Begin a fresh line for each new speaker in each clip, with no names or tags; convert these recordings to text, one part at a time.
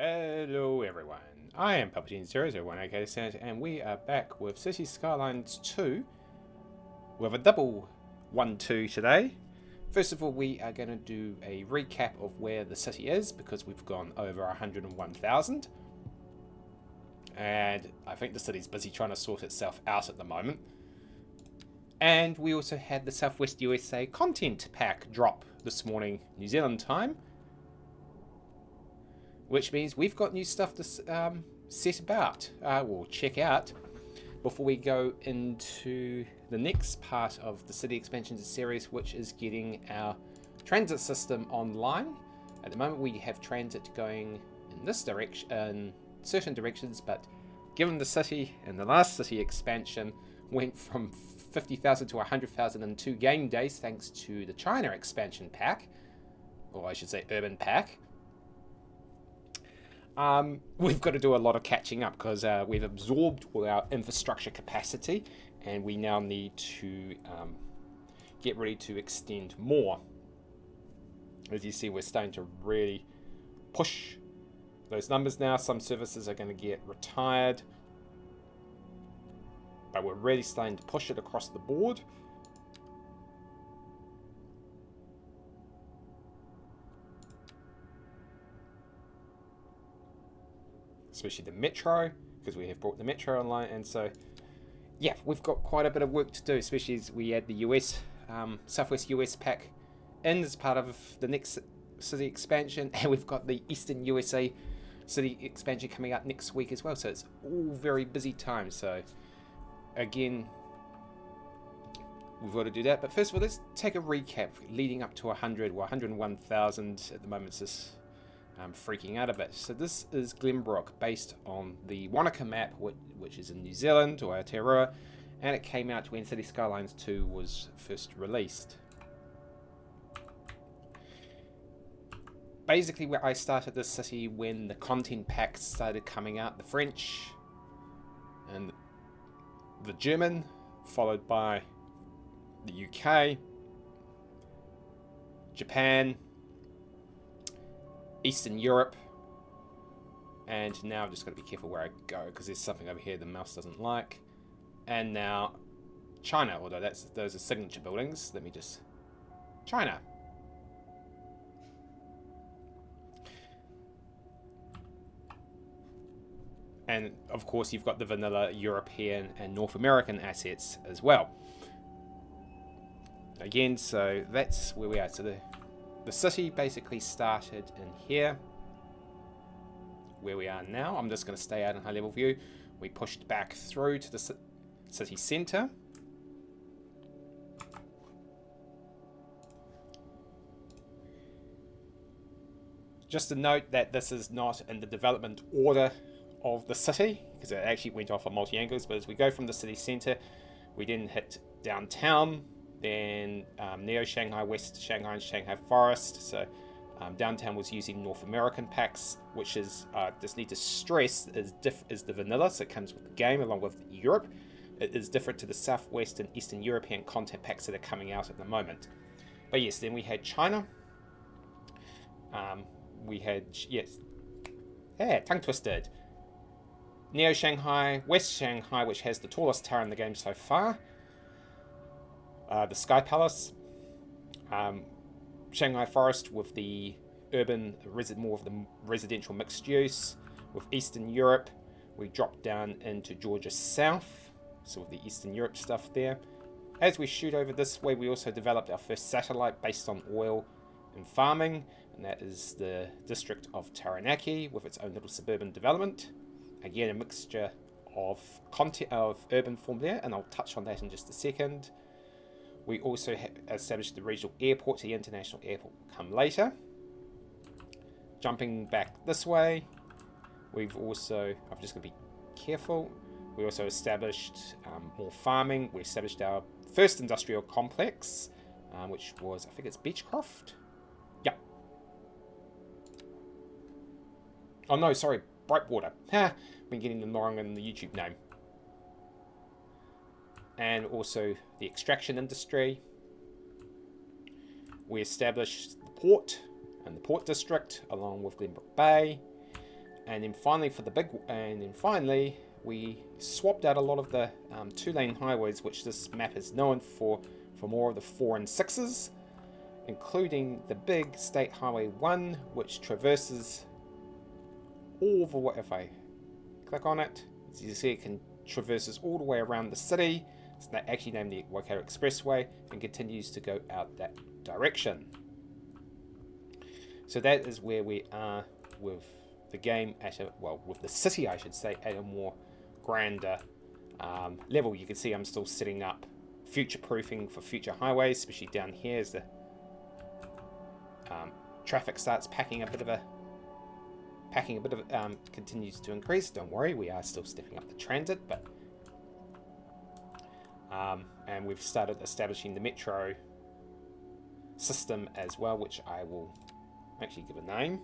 Hello everyone, I am Palpatine001 and we are back with City Skylines 2 with a double 1-2 today. First of all, we are going to do a recap of where the city is because we've gone over 101,000 and I think the city's busy trying to sort itself out at the moment. And we also had the Southwest USA content pack drop this morning New Zealand time, which means we've got new stuff to set about, or check out, before we go into the next part of the City Expansions series, which is getting our transit system online. At the moment we have transit going in this direction, in certain directions, but given the city and the last city expansion went from 50,000 to 100,000 in 2 game days thanks to the China expansion pack, or I should say urban pack, we've got to do a lot of catching up because we've absorbed all our infrastructure capacity and we now need to get ready to extend more. As you see, we're starting to really push those numbers now. Some services are going to get retired, but we're really starting to push it across the board. Especially the metro, because we have brought the metro online, and so yeah, we've got quite a bit of work to do, especially as we add the US Southwest US pack in as part of the next city expansion, and we've got the Eastern USA city expansion coming out next week as well, so it's all very busy time. So again, we've got to do that, but first of all, let's take a recap leading up to 101,000 at the moment. It's just freaking out a bit. So this is Glenbrook, based on the Wanaka map, which is in New Zealand, or Aotearoa, and it came out when City Skylines 2 was first released. Basically, where I started this city when the content packs started coming out, the French and the German, followed by the UK, Japan, Eastern Europe, and now I've just got to be careful where I go because there's something over here the mouse doesn't like, and now China, although those are signature buildings. Let me just... China. And of course you've got the vanilla European and North American assets as well. Again, so that's where we are. So the city basically started in here, where we are now. I'm just going to stay out in high level view. We pushed back through to the city centre. Just to note that this is not in the development order of the city, because it actually went off on multi-angles, but as we go from the city centre, we then hit downtown, then Neo Shanghai, West Shanghai, and Shanghai Forest. So downtown was using North American packs, which is, just need to stress, is the vanilla, so it comes with the game along with Europe. It is different to the Southwest and Eastern European content packs that are coming out at the moment. But yes, then we had China. We had, yes, yeah, tongue twisted. Neo Shanghai, West Shanghai, which has the tallest tower in the game so far. The Sky Palace, Shanghai Forest with the urban, more of the residential mixed use. With Eastern Europe, we dropped down into Georgia South, so with the Eastern Europe stuff there. As we shoot over this way, we also developed our first satellite based on oil and farming, and that is the district of Taranaki with its own little suburban development. Again, a mixture of content of urban form there, and I'll touch on that in just a second. We also established the regional airport, the international airport will come later. Jumping back this way, we've also, I'm just going to be careful, we also established more farming. We established our first industrial complex, which was, I think it's Beechcroft? Yeah. Oh no, sorry, Brightwater. Ha! Been getting them wrong in the YouTube name. And also the extraction industry. We established the port and the port district along with Glenbrook Bay. And then finally we swapped out a lot of the 2-lane highways, which this map is known for more of the 4 and 6s, including the big State Highway 1, which traverses all the way. If I click on it, as you see, it traverses all the way around the city. It's actually named the Waikato Expressway and continues to go out that direction. So that is where we are with the game with the city, I should say, at a more grander level. You can see I'm still setting up future-proofing for future highways, especially down here as the traffic starts packing a bit of continues to increase. Don't worry, we are still stepping up the transit, but and we've started establishing the metro system as well, which I will actually give a name.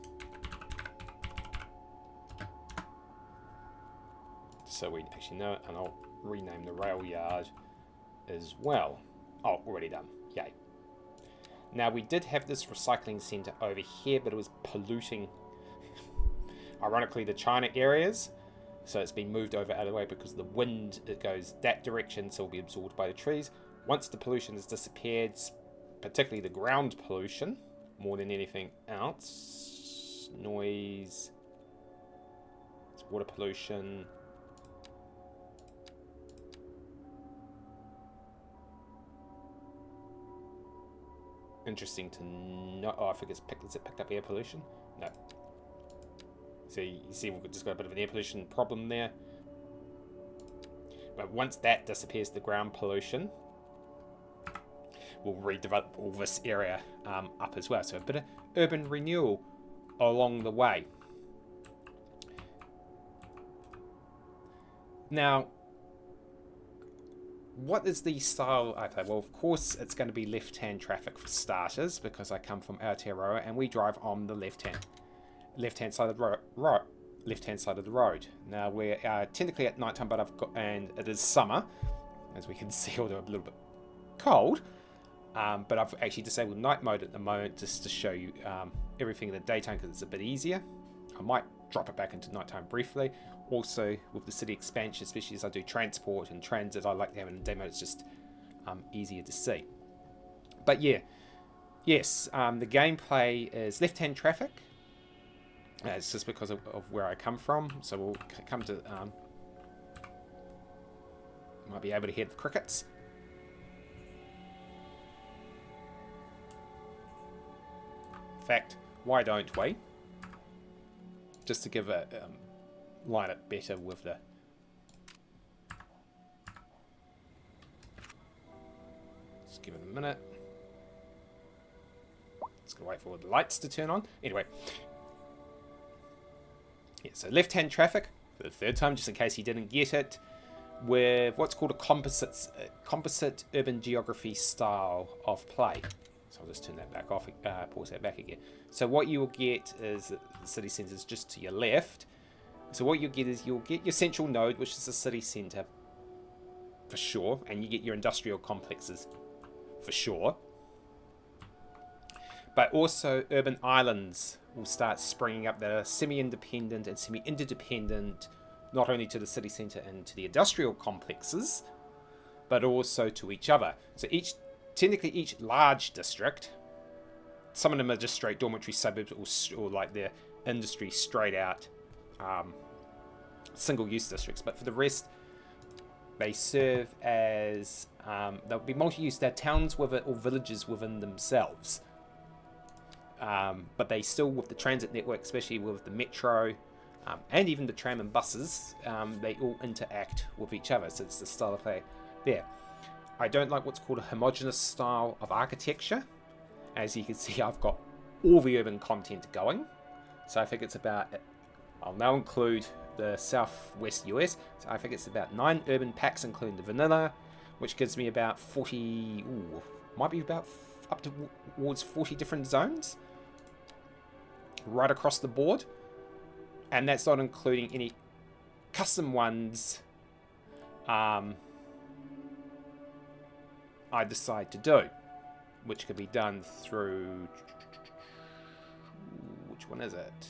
So we actually know it, and I'll rename the rail yard as well. Oh, already done. Yay. Now, we did have this recycling centre over here, but it was polluting, ironically, the China areas. So it's been moved over out of the way because the wind, it goes that direction, so it will be absorbed by the trees. Once the pollution has disappeared, particularly the ground pollution, more than anything else, noise, water pollution, interesting to know. Oh, I think is it picked up air pollution? No. So you see we've just got a bit of an air pollution problem there. But once that disappears, the ground pollution, we'll redevelop all this area up as well. So a bit of urban renewal along the way. Now, what is the style I play? Well, of course, it's going to be left-hand traffic for starters, because I come from Aotearoa and we drive on the left-hand side of the road. Now, we're technically at nighttime, but and it is summer, as we can see, although a little bit cold. But I've actually disabled night mode at the moment just to show you everything in the daytime, because it's a bit easier. I might drop it back into nighttime briefly. Also, with the city expansion, especially as I do transport and transit, I like to have it in day mode. It's just easier to see. But yeah, yes, the gameplay is left-hand traffic. It's just because of where I come from. So we'll come to... might be able to hear the crickets. In fact, why don't we? Just to give a... line it better with the... Just give it a minute. Just gonna wait for the lights to turn on. Anyway. Yeah, so left-hand traffic, for the third time, just in case you didn't get it, with what's called a composite urban geography style of play. So I'll just turn that back off, pause that back again. So what you will get is the city centre is just to your left. So what you'll get is you'll get your central node, which is the city centre, for sure, and you get your industrial complexes, for sure. But also urban islands will start springing up that are semi-independent and semi-interdependent, not only to the city centre and to the industrial complexes, but also to each other. So technically each large district, some of them are just straight dormitory suburbs or like their industry straight out single-use districts, but for the rest, they serve as they'll be multi-use. They're towns with it or villages within themselves, but they still, with the transit network, especially with the metro and even the tram and buses, they all interact with each other. So it's the style of play there. I don't like what's called a homogeneous style of architecture. As you can see, I've got all the urban content going, so I think it's about... I'll now include the southwest US. So I think it's about 9 urban packs, including the vanilla, which gives me about 40... might be about up towards 40 different zones right across the board. And that's not including any custom ones I decide to do, which could be done through... Which one is it?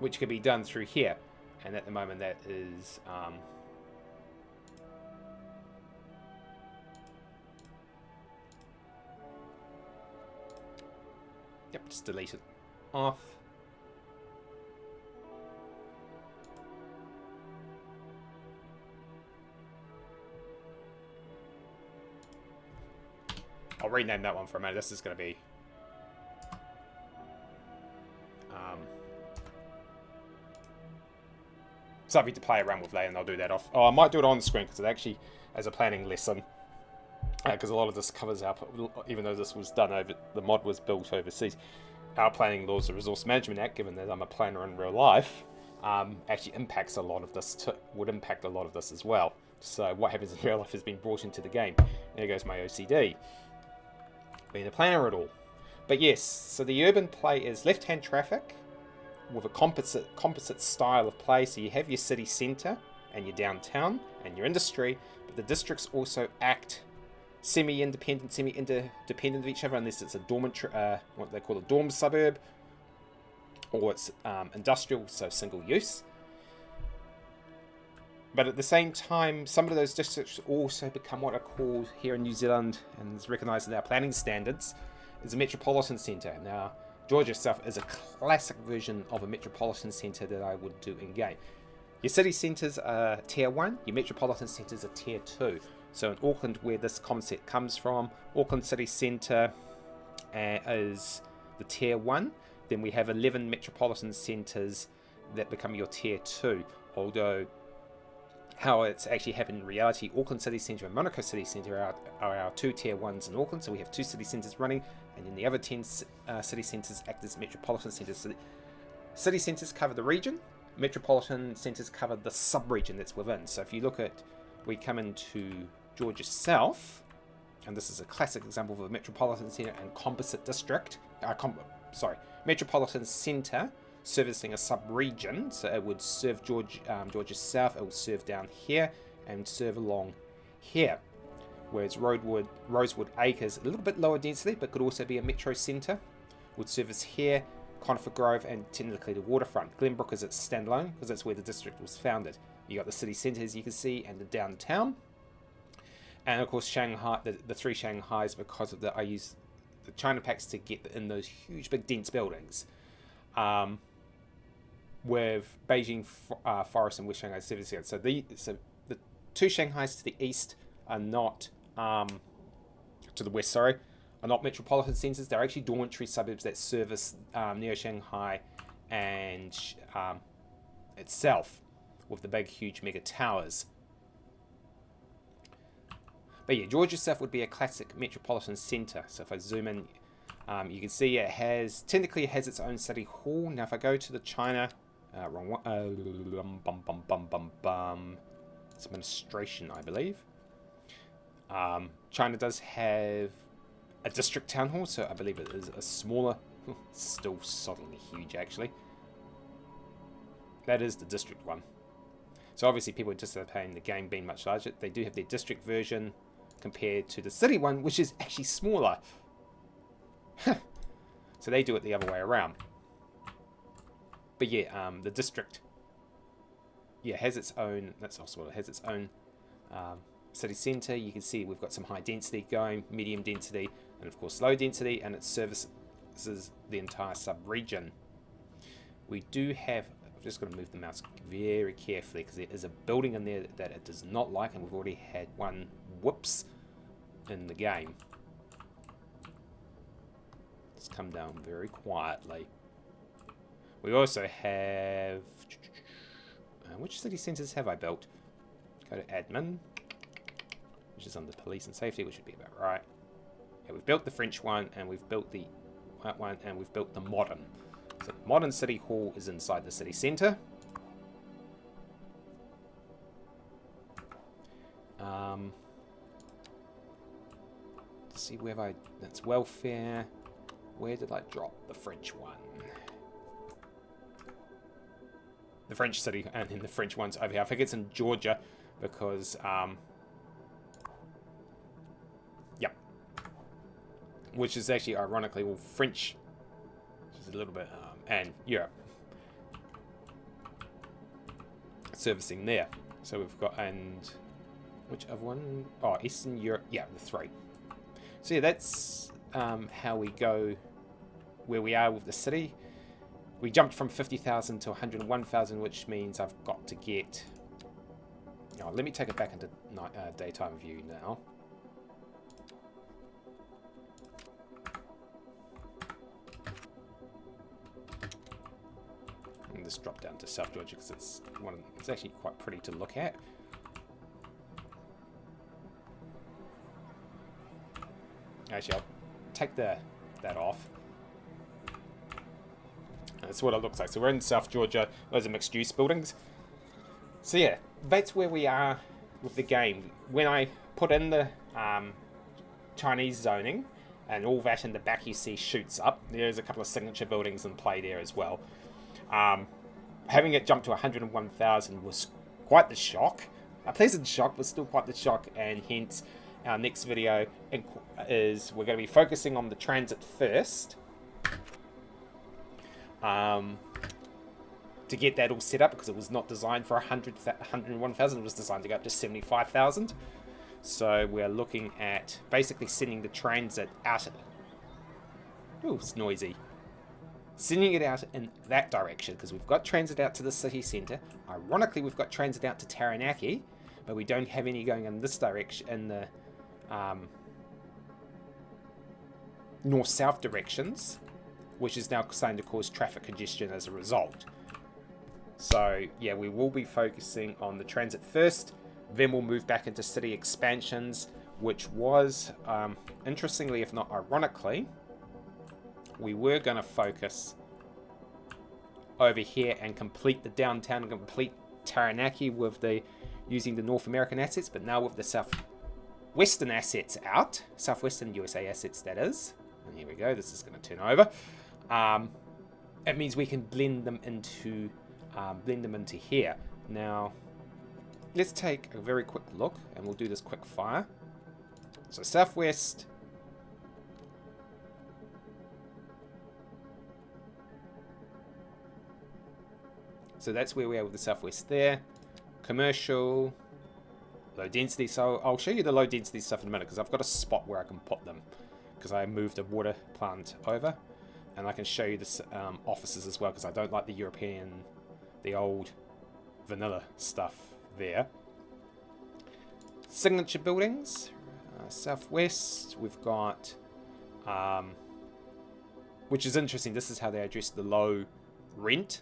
which can be done through here. And at the moment that is... yep, just delete it off. I'll rename that one for a minute. This is going to be... something to play around with later, and I'll do that off. Oh, I might do it on the screen, because it actually, as a planning lesson, because a lot of this covers our... even though this was done over... the mod was built overseas, our Planning Laws of Resource Management Act, given that I'm a planner in real life, actually impacts a lot of this... would impact a lot of this as well. So what happens in real life has been brought into the game. There goes my OCD. Being a planner at all. But yes, so the urban play is left-hand traffic with a composite style of play. So you have your city centre and your downtown and your industry, but the districts also act semi-independent, semi-interdependent of each other, unless it's a dormitory, what they call a dorm suburb, or it's industrial, so single use. But at the same time, some of those districts also become what are called here in New Zealand, and is recognised in our planning standards, is a metropolitan centre. Now, Georgia South is a classic version of a metropolitan centre that I would do in game. Your city centres are Tier 1, your metropolitan centres are Tier 2. So in Auckland, where this concept comes from, Auckland City Centre is the Tier 1. Then we have 11 metropolitan centres that become your Tier 2. Although, how it's actually happened in reality, Auckland City Centre and Monaco City Centre are our 2 Tier 1s in Auckland. So we have 2 city centres running, and then the other 10 city centres act as metropolitan centres. So city centres cover the region, metropolitan centres cover the sub-region that's within. So if you look at, we come into Georgia South, and this is a classic example of a metropolitan centre and composite district, metropolitan centre servicing a sub-region. So it would serve Georgia South, it would serve down here and serve along here. Whereas Rosewood Acres, a little bit lower density, but could also be a metro centre, would service here, Conifer Grove, and technically the waterfront. Glenbrook is its standalone, because that's where the district was founded. You got the city centre, as you can see, and the downtown. And of course, Shanghai, the 3 Shanghais, because of I use the China packs to get in those huge, big, dense buildings. With Beijing Forest and West Shanghai service. So the 2 Shanghais to the east are not, to the west, sorry, are not metropolitan centres. They're actually dormitory suburbs that service Neo Shanghai and itself, with the big, huge mega towers. But yeah, Georgia South would be a classic metropolitan centre. So if I zoom in, you can see it technically has its own city hall. Now if I go to the China, wrong one, it's administration, I believe. China does have a district town hall, so I believe it is a smaller, still soddingly huge actually. That is the district one. So obviously people anticipating the game being much larger. They do have their district version compared to the city one, which is actually smaller. So they do it the other way around. But yeah, the district, yeah, has its own. That's also it has its own city centre. You can see we've got some high density going, medium density, and of course low density, and it services the entire sub-region. We do have. I'm just going to move the mouse very carefully because there is a building in there that it does not like, and we've already had one whoops in the game. Let's come down very quietly. We also have... which city centres have I built? Go to admin, which is under police and safety, which would be about right. Yeah, we've built the French one, and we've built the white one, and we've built the modern. So the modern city hall is inside the city centre. Let's see where that's welfare. Where did I drop the French one? The French city, and then the French one's over here. I think it's in Georgia because, yep. Which is actually ironically all French, which is a little bit, and Europe. servicing there. So we've got, and which other one? Oh, Eastern Europe. Yeah, the 3. So yeah, that's how we go, where we are with the city. We jumped from 50,000 to 101,000, which means I've got to get... Oh, let me take it back into daytime view now. And just drop down to South Georgia because it's actually quite pretty to look at. Actually, I'll take that off. That's what it looks like. So we're in South Georgia. Those are mixed-use buildings. So yeah, that's where we are with the game. When I put in the Chinese zoning and all that in the back you see shoots up, there's a couple of signature buildings in play there as well. Having it jump to 101,000 was quite the shock. A pleasant shock, but still quite the shock, and hence our next video is we're going to be focusing on the transit first. To get that all set up, because it was not designed for 101,000, it was designed to go up to 75,000. So we're looking at basically sending the transit out. Ooh, it's noisy. Sending it out in that direction, because we've got transit out to the city centre. Ironically, we've got transit out to Taranaki, but we don't have any going in this direction, in the north-south directions, which is now starting to cause traffic congestion as a result. So yeah, we will be focusing on the transit first, then we'll move back into city expansions, which was, interestingly if not ironically, we were going to focus over here and complete the downtown and complete Taranaki with using the North American assets, but now with the Southwestern assets out, Southwestern USA assets that is, and here we go, this is going to turn over. It means we can blend them into here. Now, let's take a very quick look, and we'll do this quick fire. So Southwest. So that's where we are with the Southwest there. Commercial, low density. So I'll show you the low density stuff in a minute, because I've got a spot where I can put them, because I moved a water plant over. And I can show you the offices as well, because I don't like the old vanilla stuff there. Signature buildings. Southwest, we've got, which is interesting, this is how they addressed the low rent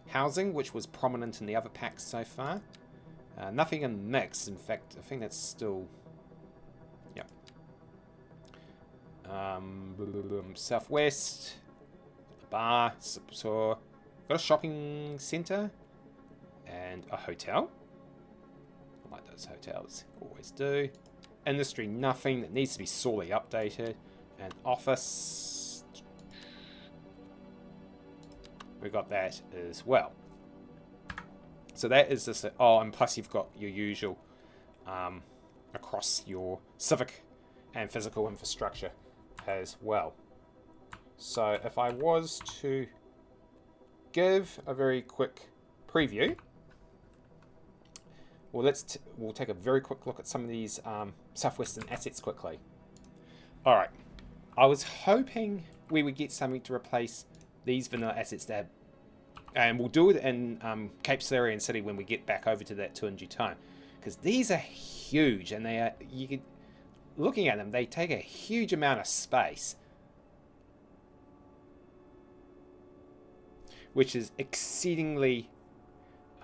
housing, which was prominent in the other packs so far. Nothing in mix, in fact, I think that's still... Southwest, a bar, so got a shopping centre and a hotel. I like those hotels, always do. Industry, nothing that needs to be sorely updated. And office, we got that as well. So that is just and plus you've got your usual across your civic and physical infrastructure as well. So if I was to give a very quick preview, well, we'll take a very quick look at some of these Southwestern assets quickly. All right, I was hoping we would get something to replace these vanilla assets that, and we'll do it in Cape Sarian City when we get back over to that tour in due time, because these are huge, and they are, you could, looking at them, they take a huge amount of space, which is exceedingly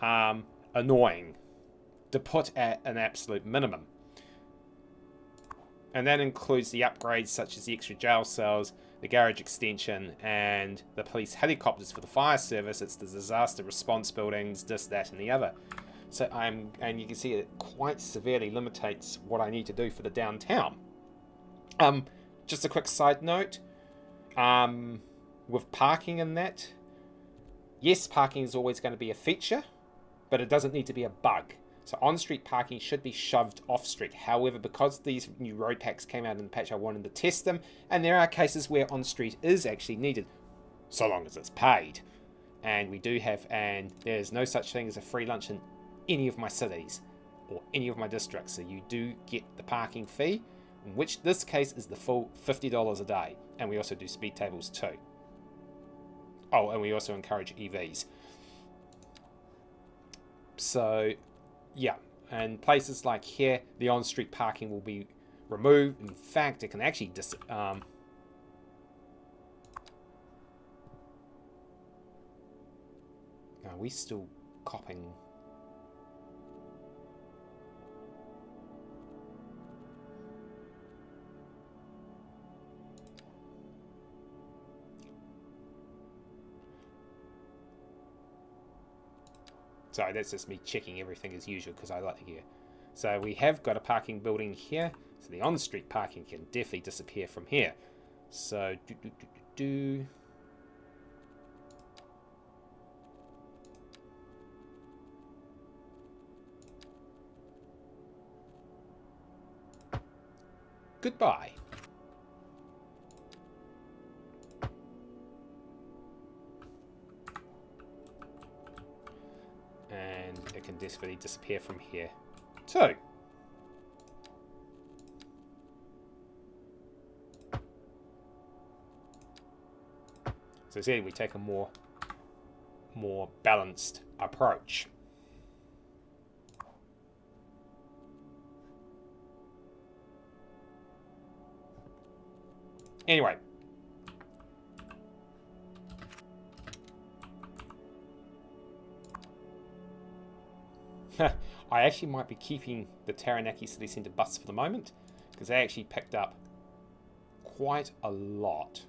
annoying to put at an absolute minimum. And that includes the upgrades such as the extra jail cells, the garage extension, and the police helicopters for the fire service. It's the disaster response buildings, this, that, and the other. So and you can see it quite severely limitates what I need to do for the downtown. Just a quick side note, with parking in that, yes, parking is always going to be a feature, but it doesn't need to be a bug. So on-street parking should be shoved off-street. However, because these new road packs came out in the patch, I wanted to test them, and there are cases where on-street is actually needed, so long as it's paid. And we do have, and there's no such thing as a free lunch in any of my cities or any of my districts. So you do get the parking fee, in which this case is the full $50 a day. And we also do speed tables too. Oh, and we also encourage EVs. So, yeah. And places like here, the on-street parking will be removed. In fact, it can actually are we still copping? Sorry, that's just me checking everything as usual because I like to hear. So we have got a parking building here. So the on-street parking can definitely disappear from here. So goodbye. And it can definitely disappear from here too. So see, we take a more balanced approach. Anyway. I actually might be keeping the Taranaki City Centre bus for the moment, because they actually picked up quite a lot.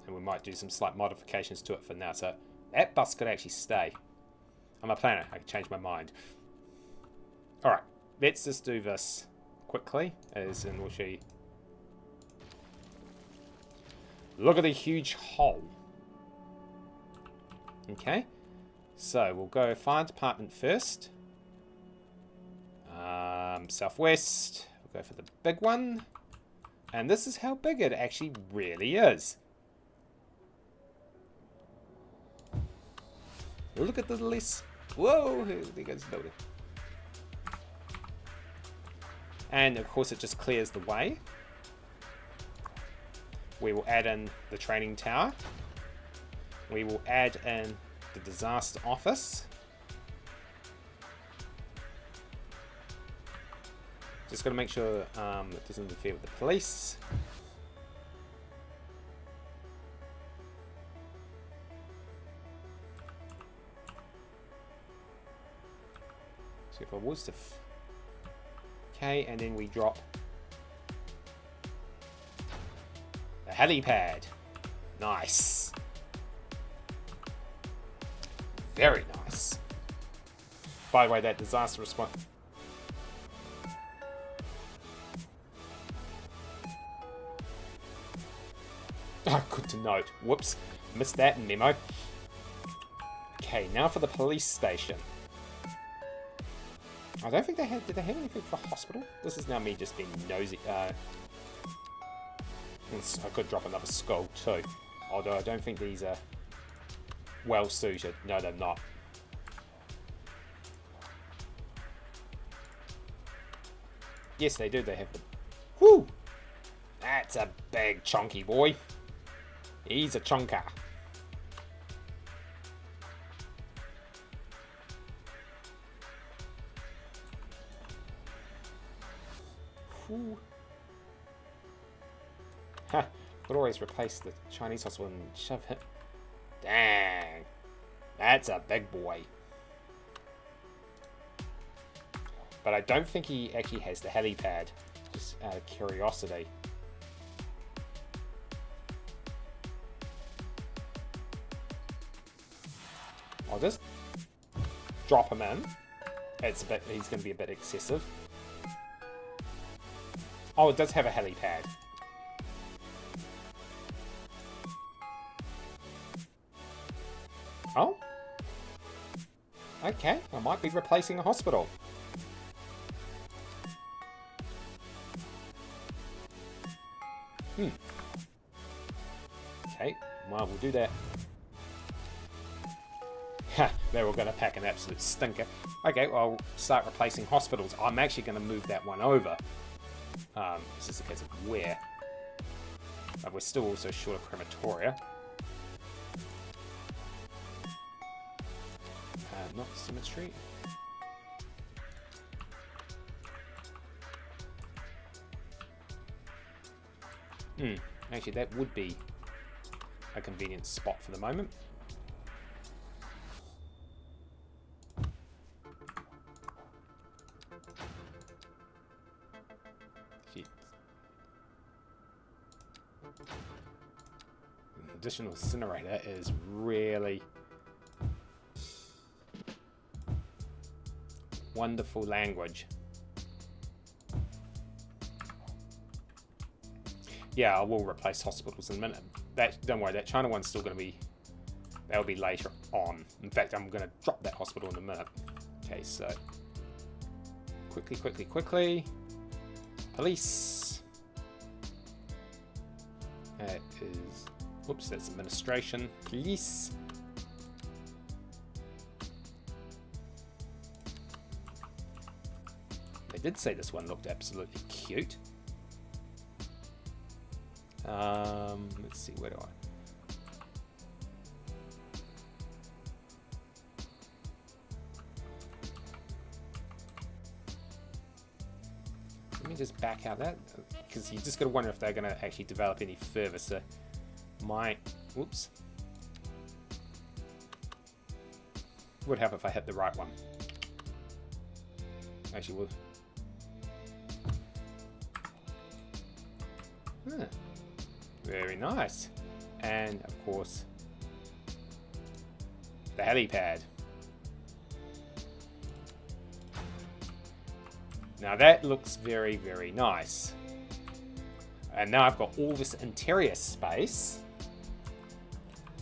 And we might do some slight modifications to it for now. So that bus could actually stay. I'm a planner. I can change my mind. Alright, let's just do this quickly, as in we'll show you. Look at the huge hole. Okay, so we'll go fire department first. Southwest. We'll go for the big one. And this is how big it actually really is. Look at the list. Whoa, there goes the building. And of course it just clears the way. We will add in the training tower. We will add in the disaster office. Just got to make sure it doesn't interfere with the police. So if I was to... Okay, and then we drop the helipad. Nice. Very nice. By the way, that disaster response... Oh, good to note. Whoops. Missed that memo. Okay, now for the police station. I don't think they had... Did they have anything for hospital? This is now me just being nosy. I could drop another skull too. Although I don't think these are well suited. No, they're not. Yes, they do. They have the... Whoo! That's a big chunky boy. He's a chunker. Whew. Ha! Could always replace the Chinese hospital and shove it. Dang! That's a big boy. But I don't think he actually has the helipad. Just out of curiosity. I'll just drop him in. It's a bit. He's going to be a bit excessive. Oh, it does have a helipad. Oh. Okay, I might be replacing a hospital. Okay, well, we'll do that. Ha, they were going to pack an absolute stinker. Okay, well, I'll start replacing hospitals. I'm actually going to move that one over. This is a case of where. We're still also short of crematoria. Not cemetery. Actually, that would be a convenient spot for the moment. Additional incinerator is really wonderful language. Yeah, I will replace hospitals in a minute. Don't worry, that China one's still going to be... That'll be later on. In fact, I'm going to drop that hospital in a minute. Okay, so... Quickly. Police. That is... Whoops, that's administration. Police. They did say this one looked absolutely cute. Let's see, where do I... Let me just back out that, because you just got to wonder if they're going to actually develop any further. So my... Whoops. Would help if I hit the right one. Actually would. Very nice. And of course, the helipad. Now that looks very, very nice. And now I've got all this interior space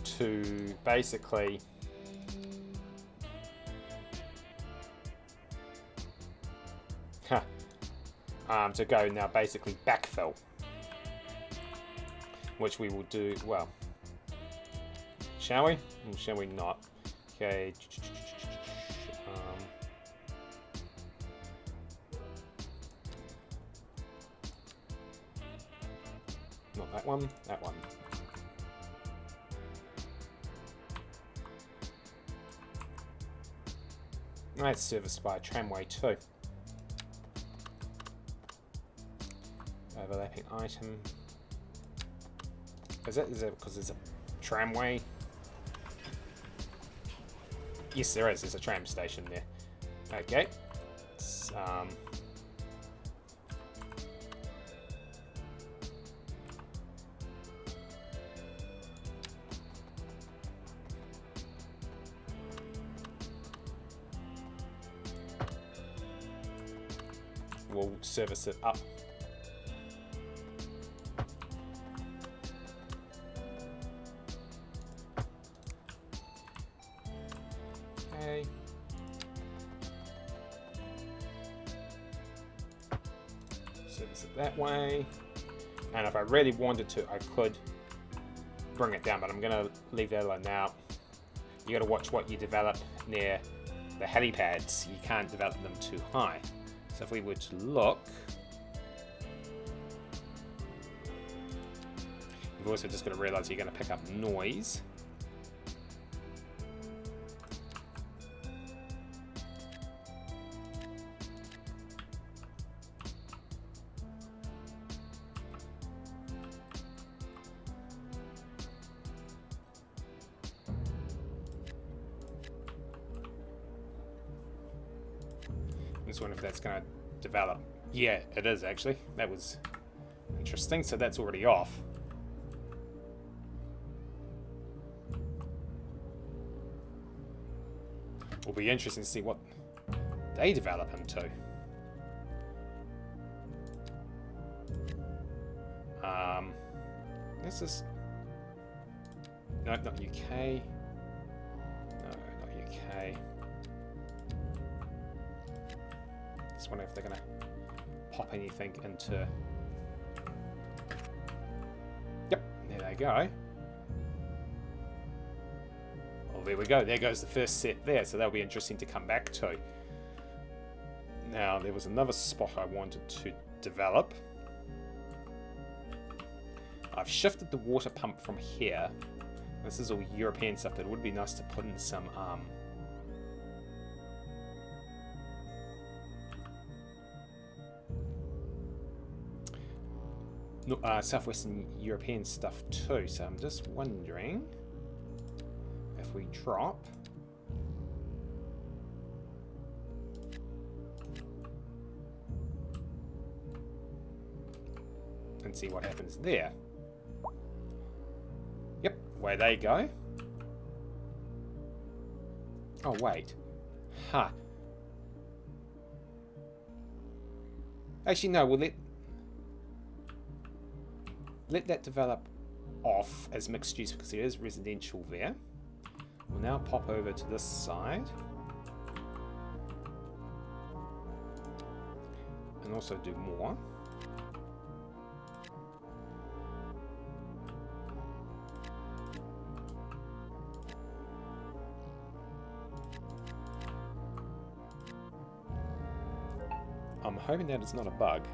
to basically to go now basically backfill, which we will do. Well, shall we? Or shall we not? Okay. Not that one. That one. That's serviced by a tramway too. Overlapping item. Is that because there's a tramway? Yes, there is. There's a tram station there. Okay. It's, we'll service it up. Service it that way, and if I really wanted to, I could bring it down, but I'm going to leave that alone now. You got to watch what you develop near the helipads. You can't develop them too high. So if we were to look, you've also just got to realize you're going to pick up noise. Just wonder if that's going to develop. Yeah, it is actually. That was interesting. So that's already off. Will be interesting to see what they develop into. This is no, not UK. No, not UK. Just wonder if they're gonna pop anything into. Yep, there they go. there we go. There goes the first set there. So that'll be interesting to come back to. Now, there was another spot I wanted to develop. I've shifted the water pump from here. This is all European stuff, but it would be nice to put in some Southwestern European stuff too. So I'm just wondering if we drop and see what happens there. Yep, away they go. Oh wait, huh. Actually no, we'll let that develop off as mixed use because there is residential there. We'll now pop over to this side and also do more. I'm hoping that it's not a bug.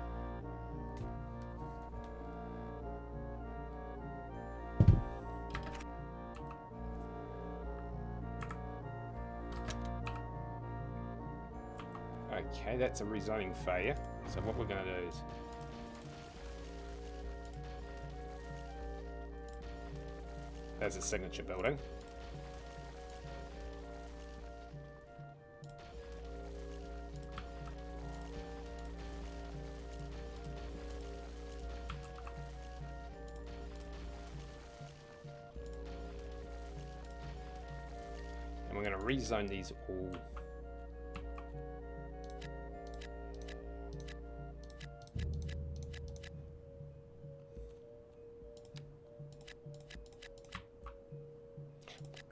Okay, that's a rezoning failure. So what we're going to do is there's a signature building. And we're going to rezone these all.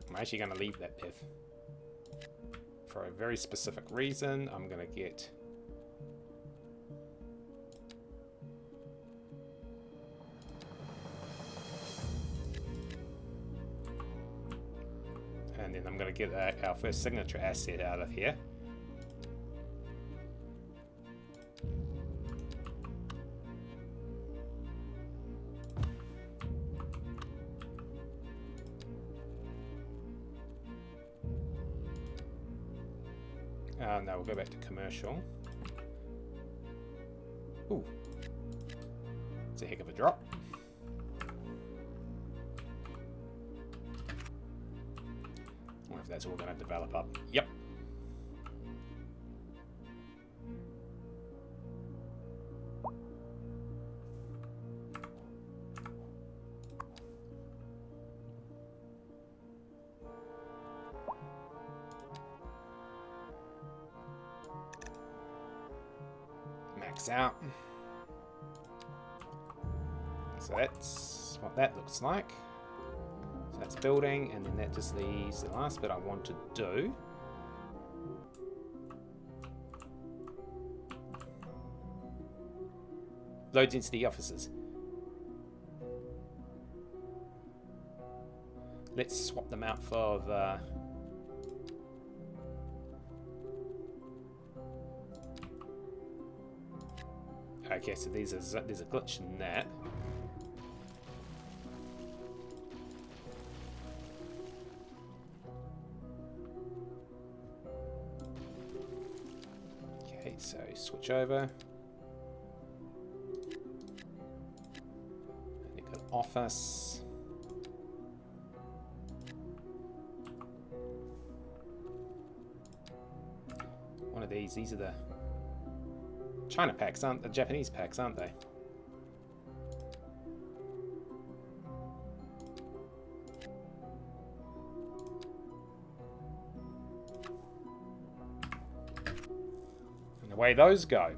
I'm actually going to leave that div for a very specific reason. I'm going to get and then I'm going to get our first signature asset out of here. No, we'll go back to commercial. Ooh, it's a heck of a drop. I wonder if that's all going to develop up. Yep. Out. So that's what that looks like. So that's building, and then that just leaves the last bit I want to do. Low density offices. Let's swap them out for the okay, so there's a glitch in that. Okay, so switch over. And you've got office. One of these are the China packs, aren't the Japanese packs, aren't they? And away those go.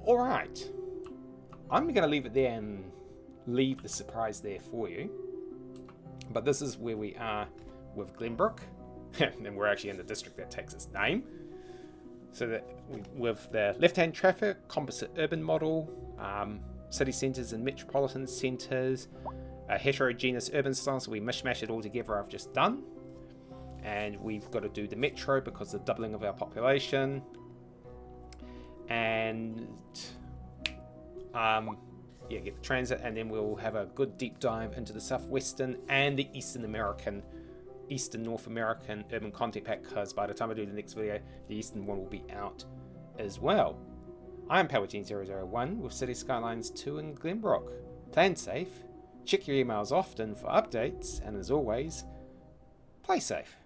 All right. I'm going to leave it there and leave the surprise there for you. But this is where we are with Glenbrook. And we're actually in the district that takes its name. So that with the left-hand traffic, composite urban model, city centres and metropolitan centres, a heterogeneous urban style, so we mishmash it all together. I've just done. And we've got to do the metro because of the doubling of our population. And yeah, get the transit, and then we'll have a good deep dive into the southwestern and the Eastern North American urban content pack, because by the time I do the next video, the Eastern one will be out as well. I am PowerGene001 with City Skylines 2 in Glenbrook. Plan safe, check your emails often for updates, and as always, play safe.